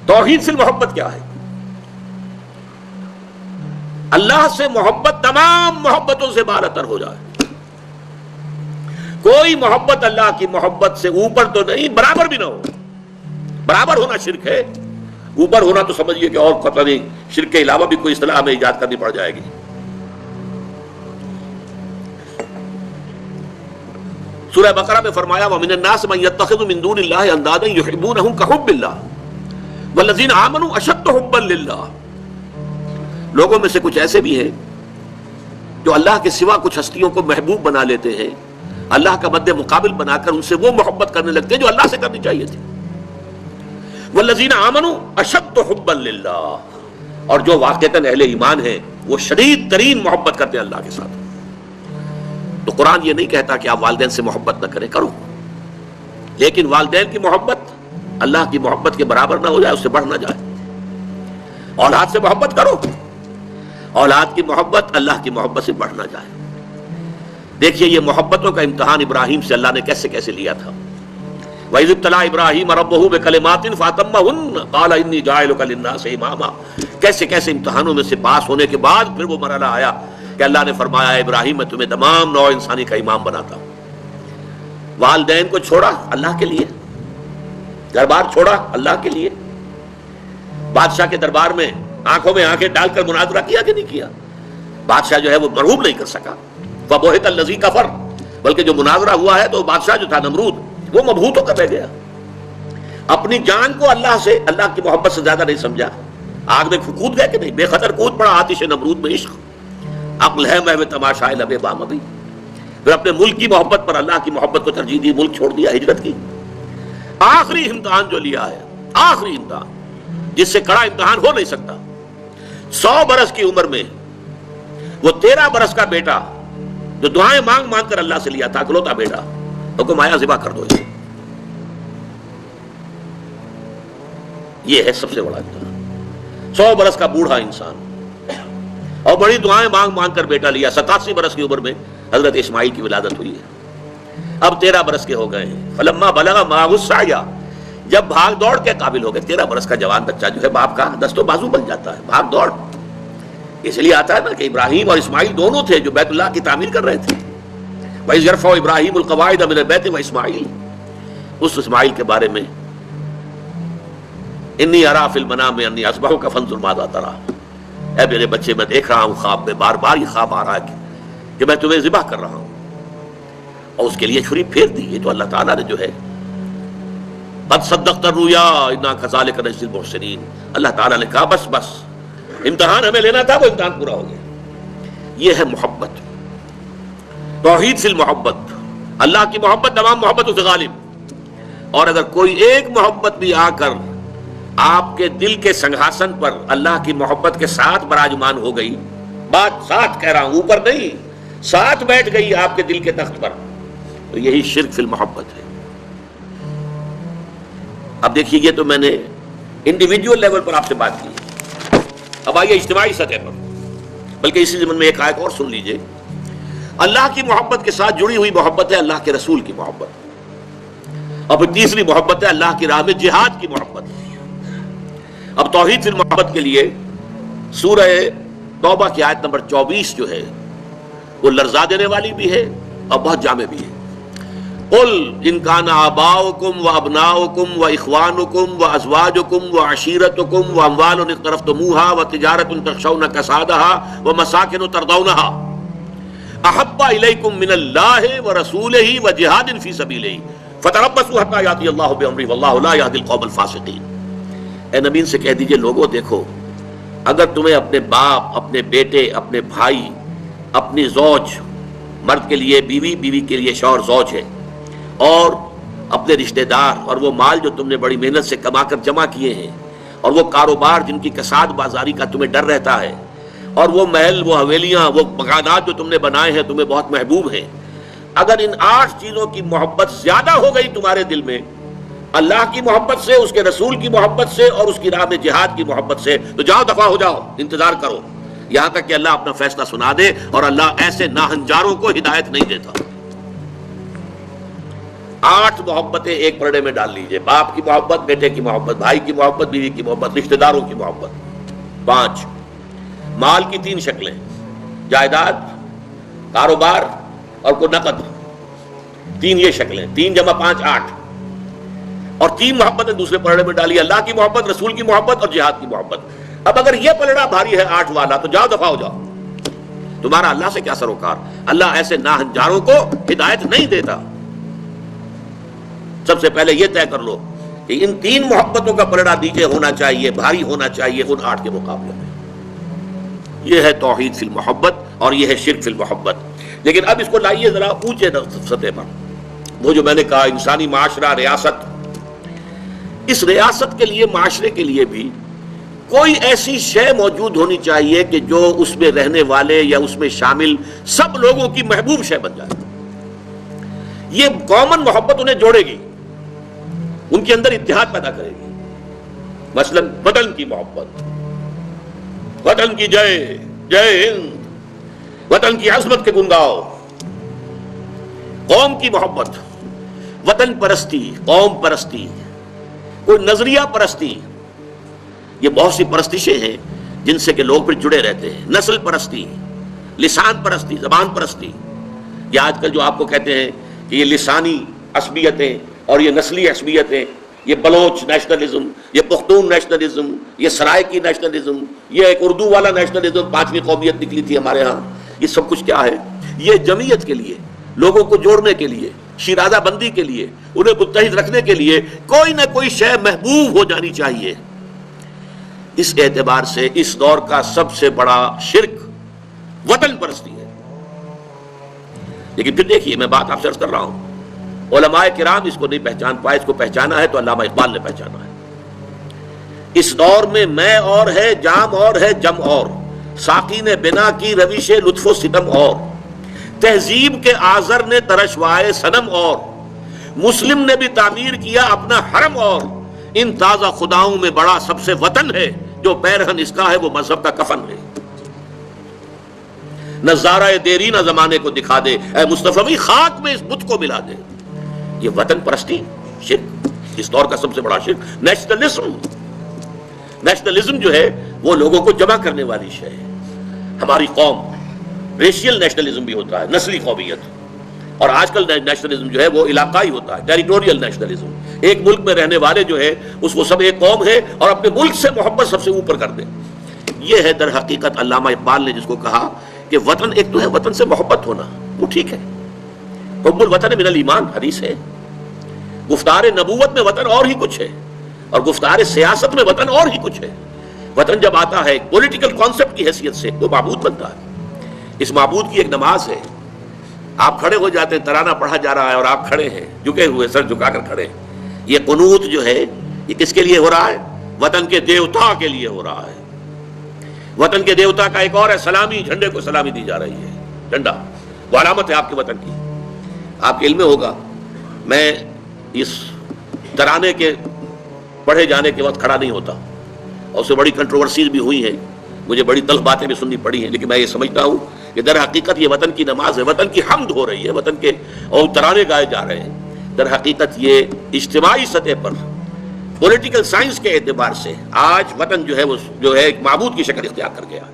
توحید سے محبت کیا ہے؟ اللہ سے محبت تمام محبتوں سے بالاتر ہو جائے. کوئی محبت اللہ کی محبت سے اوپر تو نہیں، برابر بھی نہ ہو. برابر ہونا شرک ہے، اوپر ہونا تو سمجھیے کہ اور پتہ نہیں شرک کے علاوہ بھی کوئی اصطلاح ہمیں ایجاد کرنی پڑ جائے گی. سورہ بقرہ میں فرمایا وَمِنَ النَّاسِ مَن يَتَّخِذُ مِن دُونِ اللَّهِ أَندَادًا يُحِبُّونَهُم كَحُبِّ اللَّهِ وَالَّذِينَ آمَنُوا أَشَدُّ حُبًّا لِلَّهِ. لوگوں میں سے کچھ ایسے بھی ہیں جو اللہ کے سوا کچھ ہستیوں کو محبوب بنا لیتے ہیں، اللہ کا مد مقابل بنا کر ان سے وہ محبت کرنے لگتے ہیں جو اللہ سے کرنی چاہیے تھی. وَالَّذِينَ آمَنُوا أَشَدُّ حُبًّا لِلَّهِ، اور جو واقعتاً اہل ایمان ہیں وہ شدید ترین محبت کرتے ہیں اللہ کے ساتھ. تو قرآن یہ نہیں کہتا کہ آپ والدین سے محبت نہ کریں، کرو، لیکن والدین کی محبت اللہ کی محبت کے برابر نہ ہو جائے، اس سے بڑھ نہ جائے. اولاد سے محبت کرو، اولاد کی محبت اللہ کی محبت سے بڑھ نہ جائے. دیکھیے یہ محبتوں کا امتحان ابراہیم سے اللہ نے کیسے کیسے لیا تھا. وَإِذِ ابْتَلَىٰ إِبْرَاهِيمَ رَبُّهُ بِكَلِمَاتٍ فَأَتَمَّهُنَّ قَالَ إِنِّي جَاعِلُكَ لِلنَّاسِ إِمَامًا. کیسے کیسے امتحانوں میں سے پاس ہونے کے بعد پھر وہ مرحلہ آیا کہ اللہ نے فرمایا ابراہیم میں تمہیں تمام نوع انسانی کا امام بناتا ہوں. والدین کو چھوڑا اللہ کے لیے، دربار چھوڑا اللہ کے لیے. بادشاہ کے دربار میں آنکھوں میں آنکھیں ڈال کر مناظرہ کیا کہ نہیں کیا؟ بادشاہ جو ہے وہ مرعوب نہیں کر سکا. فَبُہِتَ الَّذِي كَفَرَ، بلکہ جو مناظرہ ہوا ہے تو بادشاہ جو تھا نمرود وہ مبہوت ہو کر رہ گیا. اپنی جان کو اللہ سے، اللہ کی محبت سے زیادہ نہیں سمجھا. آگ میں کود گئے کہ نہیں؟ بے خطر کود پڑا آتش نمرود میں عشق. عقل ہے محو تماشائے لب بام ابھی. پھر اپنے ملک کی محبت پر اللہ کی محبت کو ترجیح دی، ملک چھوڑ دیا، ہجرت کی. آخری امتحان جو لیا ہے، آخری امتحان جس سے کڑا امتحان ہو نہیں سکتا. 100 برس کی عمر میں وہ 13 برس کا بیٹا جو دعائیں مانگ مانگ کر اللہ سے لیا تھا، اکلوتا بیٹا، حکم آیا ذبح کر دو. یہ ہے سب سے بڑا امتحان. 100 برس کا بوڑھا انسان اور بڑی دعائیں مانگ مانگ کر بیٹا لیا. 87 برس کی عمر میں حضرت اسماعیل کی ولادت ہوئی ہے. اب 13 برس کے ہو گئے ہیں. فلما بلغ معه السعي، جب بھاگ دوڑ کے قابل ہو گئے. 13 برس کا جوان بچہ جو ہے باپ کا دست و بازو بن جاتا ہے، بھاگ دوڑ. اس لیے آتا ہے نا کہ ابراہیم اور اسماعیل دونوں تھے جو بیت اللہ کی تعمیر کر رہے تھے. وَإِذْ يَرْفَعُ إِبْرَاهِيمُ الْقَوَاعِدَ مِنَ الْبَيْتِ وَإِسْمَاعِيلُ، اس اسماعیل کے بارے میں انی ارا فی المنام انی اصبحک فانظر ماذا تری. اے میرے بچے میں دیکھ رہا ہوں خواب میں، بار بار یہ خواب آ رہا ہے کہ میں تمہیں ذبح کر رہا ہوں. اور اس کے لیے چھری پھیر دی. یہ تو اللہ تعالیٰ نے جو ہے قد صدقت الرؤیا انا کذالک نجزی المحسنین، اللہ تعالیٰ نے کہا بس بس امتحان ہمیں لینا تھا، وہ امتحان پورا ہو گیا. یہ ہے محبت، توحید فی المحبت. اللہ کی محبت تمام محبتوں سے غالب. اور اگر کوئی ایک محبت بھی آ کر آپ کے دل کے سنگھاسن پر اللہ کی محبت کے ساتھ براجمان ہو گئی، بات ساتھ کہہ رہا ہوں، اوپر نہیں، ساتھ بیٹھ گئی آپ کے دل کے تخت پر، تو یہی شرک فی المحبت ہے. اب دیکھیے یہ تو میں نے انڈیویجول لیول پر آپ سے بات کی. اب آئیے اجتماعی سطح پر، بلکہ اسی ضمن میں ایک آیت اور سن لیجئے. اللہ کی محبت کے ساتھ جڑی ہوئی محبت ہے اللہ کے رسول کی محبت. اور پھر تیسری محبت ہے اللہ کی راہ میں جہاد کی محبت. اب توحید فی المحبت کے لیے سورہ توبہ کی آیت نمبر 24 جو ہے وہ لرزا دینے والی بھی ہے اور بہت جامع بھی ہے. قل ان کان آباؤکم وابناؤکم واخوانکم وازواجکم وعشیرتکم واموال اقترفتموها وتجارۃ تخشون کسادها ومساکن ترضونها احب الیکم من اللہ ورسولہ وجہاد فی سبیلہ فتربصوا حتی یاتی اللہ بامرہ واللہ لا یہدی القوم الفاسقین. اے نبی سے کہہ دیجئے لوگوں دیکھو، اگر تمہیں اپنے باپ، اپنے بیٹے، اپنے بھائی، اپنی زوج، مرد کے لیے بیوی، بیوی کے لیے شوہر زوج ہے، اور اپنے رشتہ دار اور وہ مال جو تم نے بڑی محنت سے کما کر جمع کیے ہیں، اور وہ کاروبار جن کی کساد بازاری کا تمہیں ڈر رہتا ہے، اور وہ محل، وہ حویلیاں، وہ مکانات جو تم نے بنائے ہیں تمہیں بہت محبوب ہیں. اگر ان 8 چیزوں کی محبت زیادہ ہو گئی تمہارے دل میں اللہ کی محبت سے، اس کے رسول کی محبت سے اور اس کی راہ میں جہاد کی محبت سے، تو جاؤ دفع ہو جاؤ، انتظار کرو یہاں تک کہ اللہ اپنا فیصلہ سنا دے. اور اللہ ایسے ناہنجاروں کو ہدایت نہیں دیتا. 8 محبتیں ایک پرڑے میں ڈال لیجئے. باپ کی محبت، بیٹے کی محبت، بھائی کی محبت، بیوی کی محبت، رشتہ داروں کی محبت. 5 مال کی 3 شکلیں، جائیداد، کاروبار اور کوئی نقد. 3 یہ شکلیں، 3 جمع 5 8. اور 3 محبتیں دوسرے پلڑے میں ڈالی، اللہ کی محبت، رسول کی محبت اور جہاد کی محبت. اب اگر یہ پلڑا بھاری ہے 8 والا تو جاؤ دفع ہو جاؤ. تمہارا اللہ سے کیا سروکار. اللہ ایسے ناہنجاروں کو ہدایت نہیں دیتا. سب سے پہلے یہ طے کر لو کہ ان 3 محبتوں کا پلڑا نیچے ہونا چاہیے، بھاری ہونا چاہیے ان 8 کے مقابلے میں. یہ ہے توحید فی المحبت اور یہ ہے شرک فی المحبت. لیکن اب اس کو لائیے ذرا اونچے سطح پر. وہ جو میں نے کہا انسانی معاشرہ، ریاست، اس ریاست کے لیے، معاشرے کے لیے بھی کوئی ایسی شے موجود ہونی چاہیے کہ جو اس میں رہنے والے یا اس میں شامل سب لوگوں کی محبوب شے بن جائے. یہ کامن محبت انہیں جوڑے گی، ان کے اندر اتحاد پیدا کرے گی. مثلا وطن کی محبت، وطن کی جے جے ہند، وطن کی عظمت کے گن گاؤ. قوم کی محبت، وطن پرستی، قوم پرستی، کوئی نظریہ پرستی. یہ بہت سی پرستشیں ہیں جن سے کہ لوگ پھر جڑے رہتے ہیں. نسل پرستی، لسان پرستی، زبان پرستی. یہ آج کل جو آپ کو کہتے ہیں کہ یہ لسانی عصبیتیں اور یہ نسلی عصبیتیں، یہ بلوچ نیشنلزم، یہ پختون نیشنلزم، یہ سرائکی نیشنلزم، یہ ایک اردو والا نیشنلزم، 5ویں قومیت نکلی تھی ہمارے ہاں. یہ سب کچھ کیا ہے؟ یہ جمعیت کے لیے، لوگوں کو جوڑنے کے لیے، شیرازہ بندی کے لیے، انہیں متحد رکھنے کے لیے کوئی نہ کوئی شے محبوب ہو جانی چاہیے. اس اعتبار سے اس دور کا سب سے بڑا شرک وطن پرستی ہے. لیکن پھر دیکھیے، میں بات آپ سے عرض کر رہا ہوں، علماء کرام اس کو نہیں پہچان پائے. اس کو پہچانا ہے تو علامہ اقبال نے پہچانا ہے. اس دور میں اور ہے، جام اور ہے، جم اور، ساقی نے بنا کی روش لطف و ستم اور، تہذیب کے آزر نے ترشوائے صنم اور، مسلم نے بھی تعمیر کیا اپنا حرم اور، ان تازہ خداؤں میں بڑا سب سے وطن ہے، جو پیرہن اس کا ہے وہ مذہب کا کفن ہے. نظارہ دیرینہ زمانے کو دکھا دے، اے مصطفی خاک میں اس بت کو ملا دے. یہ وطن پرستی شرک، اس دور کا سب سے بڑا شرک. نیشنلزم جو ہے وہ لوگوں کو جمع کرنے والی شے ہے. ہماری قوم، ریشیل نیشنلزم بھی ہوتا ہے، نسلی قومیت. اور آج کل نیشنلزم جو ہے وہ علاقائی ہوتا ہے، ٹیریٹوریل نیشنلزم. ایک ملک میں رہنے والے جو ہے اس کو سب ایک قوم ہے اور اپنے ملک سے محبت سب سے اوپر کر دے. یہ ہے در حقیقت علامہ اقبال نے جس کو کہا کہ وطن ایک تو ہے وطن سے محبت ہونا، وہ ٹھیک ہے، حب الوطن من الایمان حدیث ہے. گفتار نبوت میں وطن اور ہی کچھ ہے، اور گفتار سیاست میں وطن اور ہی کچھ ہے. وطن جب آتا ہے ایک پولیٹیکل کانسیپٹ کی حیثیت سے تو معبود بنتا ہے. اس معبود کی ایک نماز ہے. آپ کھڑے ہو جاتے ہیں، ترانہ پڑھا جا رہا ہے اور آپ کھڑے ہیں جھکے ہوئے، سر جھکا کر کھڑے ہیں. یہ قنوت جو ہے یہ کس کے لیے ہو رہا ہے؟ وطن کے دیوتا کے لیے ہو رہا ہے. وطن کے دیوتا کا ایک اور ہے سلامی، جھنڈے کو سلامی دی جا رہی ہے. جھنڈا وہ علامت ہے آپ کے وطن کی. آپ کے علم میں ہوگا، میں اس ترانے کے پڑھے جانے کے وقت کھڑا نہیں ہوتا، اور اس سے بڑی کنٹروورسیز بھی ہوئی ہیں، مجھے بڑی تلخ باتیں بھی سننی پڑی ہیں. لیکن میں یہ سمجھتا ہوں کہ در حقیقت یہ وطن کی نماز ہے، وطن کی حمد ہو رہی ہے، وطن کے اور ترانے گائے جا رہے ہیں. در حقیقت یہ اجتماعی سطح پر پولیٹیکل سائنس کے اعتبار سے آج وطن جو ہے وہ جو ہے ایک معبود کی شکل اختیار کر گیا ہے.